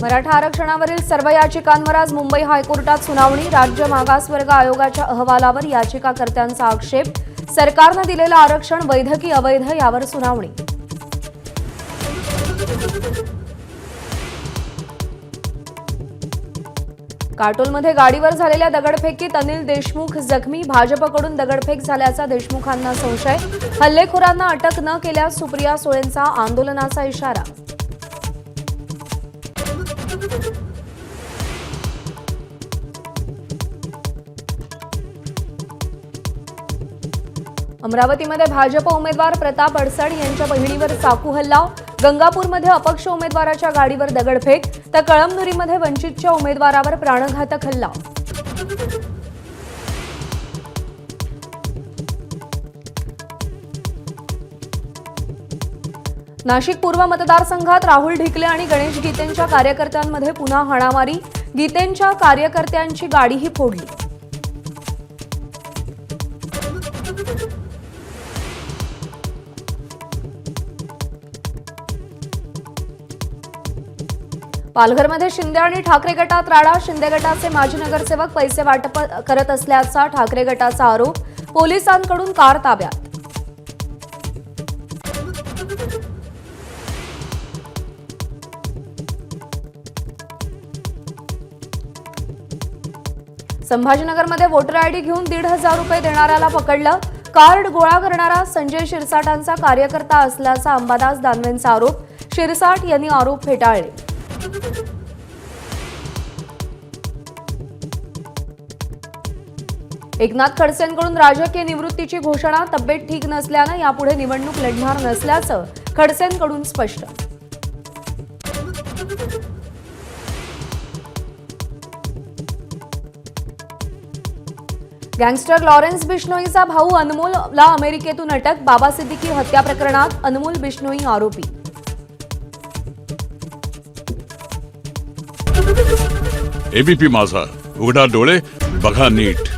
मराठा आरक्षणावरील सर्व याचिकांवर आज मुंबई हायकोर्टात सुनावणी। राज्य मागासवर्ग आयोगाच्या अहवालावर याचिकाकर्त्यांचा आक्षेप। सरकारने दिलेलं आरक्षण वैध की अवैध यावर सुनावणी। काटोलमध्ये गाडीवर झालेल्या दगडफेकीत अनिल देशमुख जखमी। भाजपकडून दगडफेक झाल्याचा देशमुखांना संशय। हल्लेखोरांना अटक न केल्यास सुप्रिया सुळेंचा आंदोलनाचा इशारा। अमरावतीमध्ये भाजप उमेदवार प्रताप अडसड यांच्या बहिणीवर चाकू हल्ला। गंगापूरमध्ये अपक्ष उमेदवाराच्या गाडीवर दगडफेक तर कळमनुरीमध्ये वंचितच्या उमेदवारावर प्राणघातक हल्ला। नाशिक पूर्व मतदारसंघात राहुल ढिकले आणि गणेश गीतेंच्या कार्यकर्त्यांमध्ये पुन्हा हाणामारी। गीतेंच्या कार्यकर्त्यांची गाडीही फोडली। पालघरमध्ये शिंदे आणि ठाकरे गटात राडा। शिंदे गटाचे माजी नगरसेवक पैसे वाटप करत असल्याचा ठाकरे गटाचा आरोप। पोलिसांकडून कार ताब्यात। संभाजीनगरमध्ये वोटर आयडी घेऊन 1,500 रुपये देणाऱ्याला पकडलं। कार्ड गोळा करणारा संजय शिरसाटांचा कार्यकर्ता असल्याचा अंबादास दानवेंचा आरोप। शिरसाट यांनी आरोप फेटाळले। एकनाथ खडसेंकडून राजकीय निवृत्तीची घोषणा। तब्येत ठीक नसल्यानं यापुढे निवडणूक लढणार नसल्याचं खडसेंकडून स्पष्ट। गँगस्टर लॉरेन्स बिश्नोईचा भाऊ अनमोलला अमेरिकेतून अटक। बाबा सिद्दीकी हत्या प्रकरणात अनमोल बिश्नोई आरोपी। एबीपी माझा, उघडा डोळे बघा नीट।